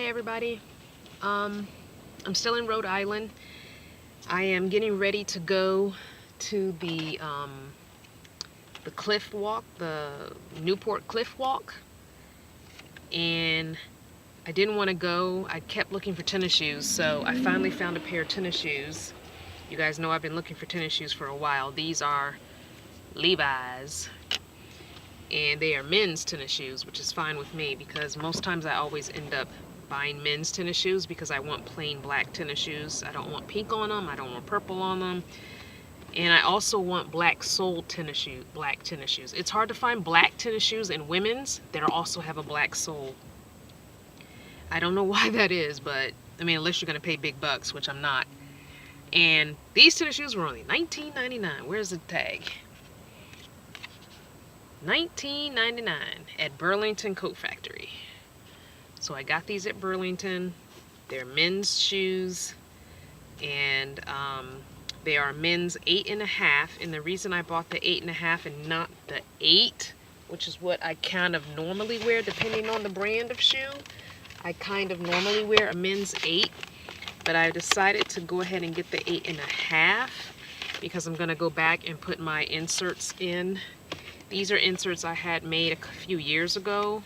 everybody. I'm still in Rhode Island. I am getting ready to go to the cliff walk, the Newport cliff walk, and I didn't want to go. I kept looking for tennis shoes, so I finally found a pair of tennis shoes. You guys know I've been looking for tennis shoes for a while. These are Levi's, and they are men's tennis shoes, which is fine with me because most times I always end up buying men's tennis shoes because I want plain black tennis shoes. I don't want pink on them. I don't want purple on them. And I also want black soled tennis shoes, black tennis shoes. It's hard to find black tennis shoes in women's that also have a black sole. I don't know why that is, but I mean, unless you're gonna pay big bucks, which I'm not. And these tennis shoes were only $19.99. Where's the tag? $19.99 at Burlington Coat Factory. So I got these at Burlington. They're men's shoes, and they are men's 8.5. And the reason I bought the 8.5 and not the 8, which is what I kind of normally wear depending on the brand of shoe, I kind of normally wear a men's 8, but I decided to go ahead and get the 8.5 because I'm gonna go back and put my inserts in. These are inserts I had made a few years ago.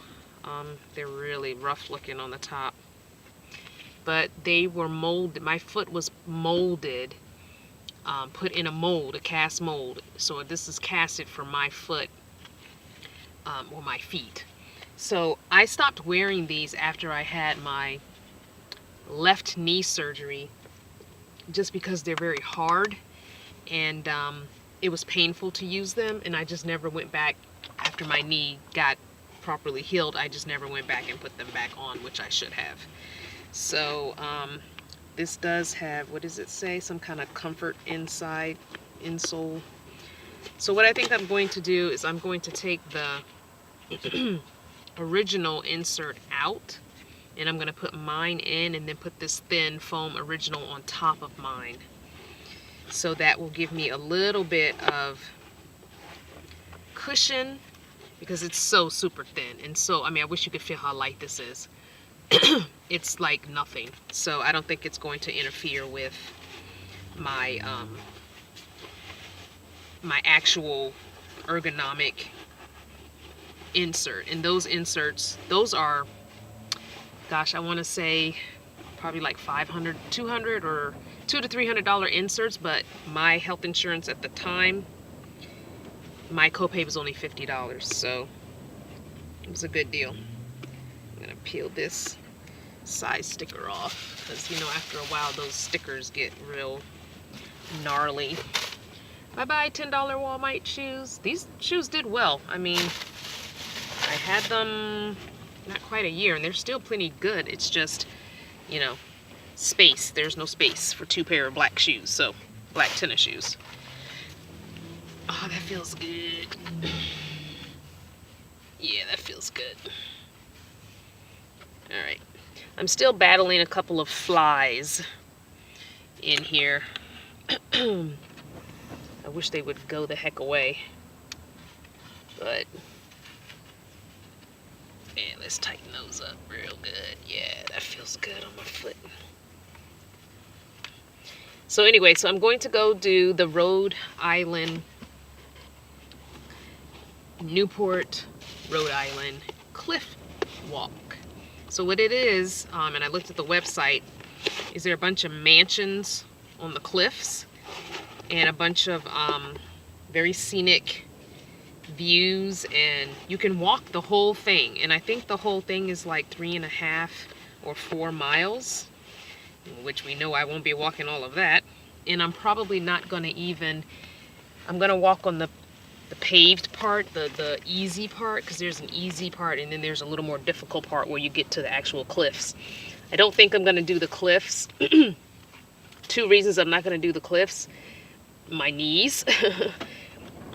They're really rough looking on the top, but they were molded. My foot was molded, put in a mold, a cast mold. So this is casted for my foot, or my feet. So I stopped wearing these after I had my left knee surgery, just because they're very hard, and it was painful to use them, and I just never went back after my knee got properly healed. I just never went back and put them back on, which I should have. So this does have, what does it say, some kind of comfort inside insole. So what I think I'm going to do is I'm going to take the original insert out, and I'm going to put mine in and then put this thin foam original on top of mine. So that will give me a little bit of cushion, because it's so super thin. And so, I mean, I wish you could feel how light this is. It's like nothing. So I don't think it's going to interfere with my my actual ergonomic insert. And those inserts, those are, gosh, I want to say probably like $500, $200 or $200 to $300 inserts, but my health insurance at the time, my copay was only $50, so it was a good deal. I'm gonna peel this side sticker off because, you know, after a while those stickers get real gnarly. Bye bye $10 Walmart shoes. These shoes did well. I mean, I had them not quite a year and they're still plenty good. It's just, you know, space. There's no space for 2 pair of black shoes, so black tennis shoes. Oh, that feels good. Yeah, that feels good. Alright. I'm still battling a couple of flies in here. I wish they would go the heck away. But yeah, let's tighten those up real good. Yeah, that feels good on my foot. So anyway, so I'm going to go do the Rhode Island, Newport, Rhode Island cliff walk. So what it is, and I looked at the website, is there a bunch of mansions on the cliffs and a bunch of very scenic views, and you can walk the whole thing. And I think the whole thing is like 3.5 or 4 miles, which we know I won't be walking all of that. And I'm probably not going to even, I'm going to walk on the paved part, the easy part, because there's an easy part and then there's a little more difficult part where you get to the actual cliffs. I don't think I'm going to do the cliffs. 2 reasons I'm not going to do the cliffs: my knees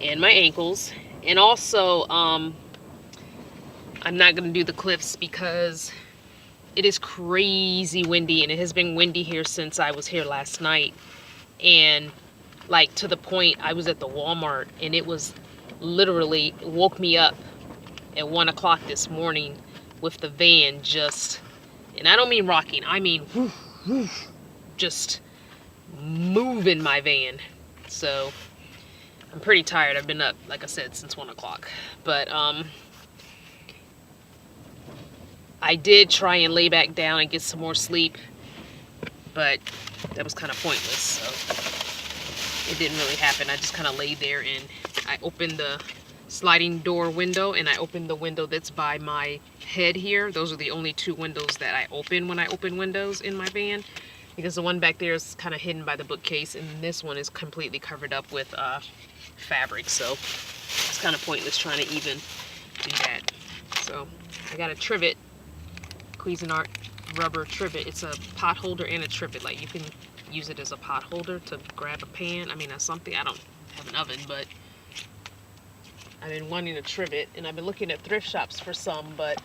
and my ankles, and also I'm not going to do the cliffs because it is crazy windy, and it has been windy here since I was here last night. And like, to the point, I was at the Walmart and it was literally woke me up at 1 o'clock this morning with the van just And I don't mean rocking, I mean whoosh, whoosh, just moving my van. So I'm pretty tired. I've been up, like I said, since 1 o'clock. But I did try and lay back down and get some more sleep, but that was kind of pointless. So it didn't really happen. I just kind of laid there, and I opened the sliding door window, and I opened the window that's by my head here. Those are the only 2 windows that I open when I open windows in my van, because the one back there is kind of hidden by the bookcase, and this one is completely covered up with fabric, so it's kind of pointless trying to even do that. So I got a trivet, Cuisinart rubber trivet. It's a pot holder and a trivet. Like, you can use it as a pot holder to grab a pan. I mean, that's something. I don't have an oven, but I've been wanting a trivet, and I've been looking at thrift shops for some, but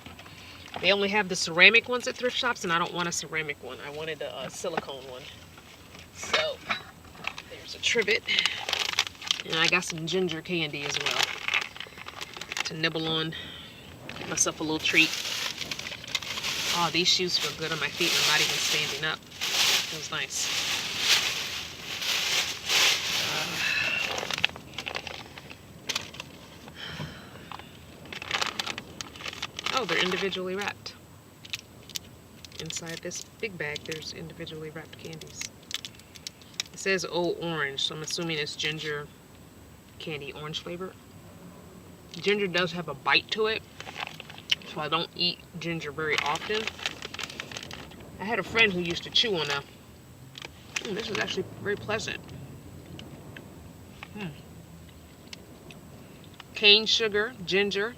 they only have the ceramic ones at thrift shops, and I don't want a ceramic one. I wanted a silicone one. So there's a trivet, and I got some ginger candy as well to nibble on. Get myself a little treat. Oh, these shoes feel good on my feet. I'm not even standing up. Feels nice. Oh, they're individually wrapped. Inside this big bag, there's individually wrapped candies. It says Old Orange, so I'm assuming it's ginger candy, orange flavor. Ginger does have a bite to it, so I don't eat ginger very often. I had a friend who used to chew on a... this is actually very pleasant. Cane sugar, ginger,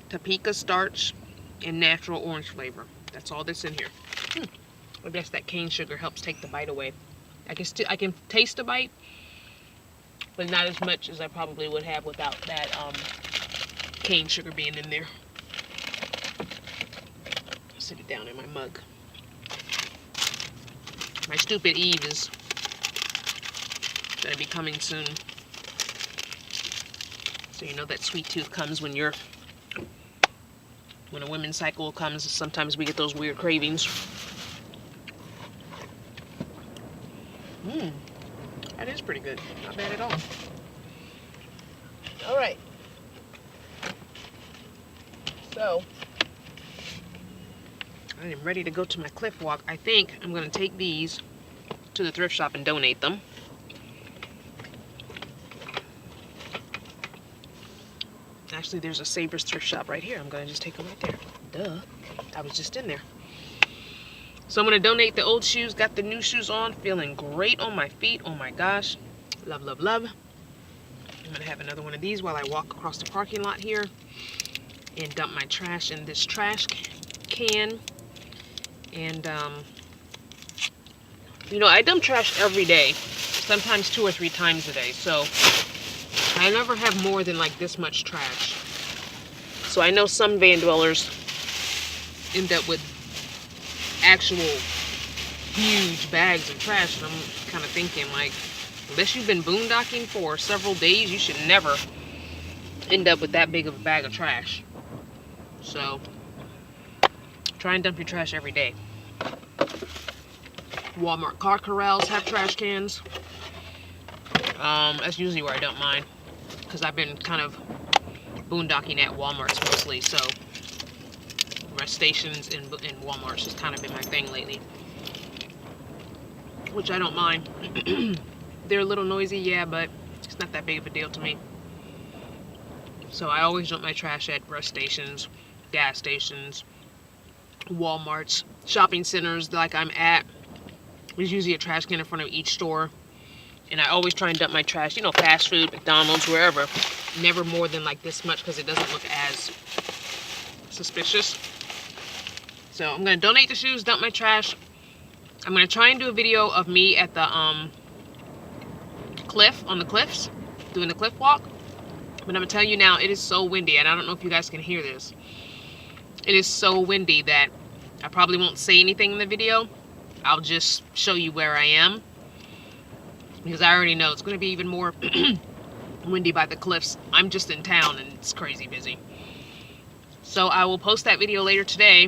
Topeka starch, and natural orange flavor. That's all that's in here. I guess that cane sugar helps take the bite away. I can taste the bite, but not as much as I probably would have without that cane sugar being in there. I'll sit it down in my mug. My stupid Eve is gonna be coming soon. So you know that sweet tooth comes when a women's cycle comes. Sometimes we get those weird cravings. That is pretty good. Not bad at all. All right. So I am ready to go to my cliff walk. I think I'm going to take these to the thrift shop and donate them. Actually, there's a Savers thrift shop right here. I'm going to just take them right there. Duh. I was just in there. So I'm going to donate the old shoes. Got the new shoes on. Feeling great on my feet. Oh my gosh. Love, love, love. I'm going to have another one of these while I walk across the parking lot here and dump my trash in this trash can. And, you know, I dump trash every day. Sometimes 2 or 3 times a day. So I never have more than like this much trash. So I know some van dwellers end up with actual huge bags of trash, and I'm kind of thinking, like, unless you've been boondocking for several days, you should never end up with that big of a bag of trash. So try and dump your trash every day. Walmart car corrals have trash cans. That's usually where I dump mine, because I've been kind of boondocking at Walmarts mostly, so rest stations and Walmarts has kind of been my thing lately, which I don't mind. They're a little noisy, yeah, but it's not that big of a deal to me. So I always dump my trash at rest stations, gas stations, Walmarts, shopping centers like I'm at. There's usually a trash can in front of each store. And I always try and dump my trash, you know, fast food, McDonald's, wherever. Never more than like this much, because it doesn't look as suspicious. So I'm going to donate the shoes, dump my trash. I'm going to try and do a video of me at the cliff, on the cliffs, doing the cliff walk. But I'm going to tell you now, it is so windy, and I don't know if you guys can hear this. It is so windy that I probably won't say anything in the video. I'll just show you where I am, because I already know it's going to be even more windy by the cliffs. I'm just in town, and it's crazy busy. So I will post that video later today.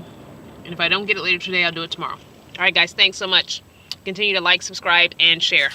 And if I don't get it later today, I'll do it tomorrow. All right, guys, thanks so much. Continue to like, subscribe, and share.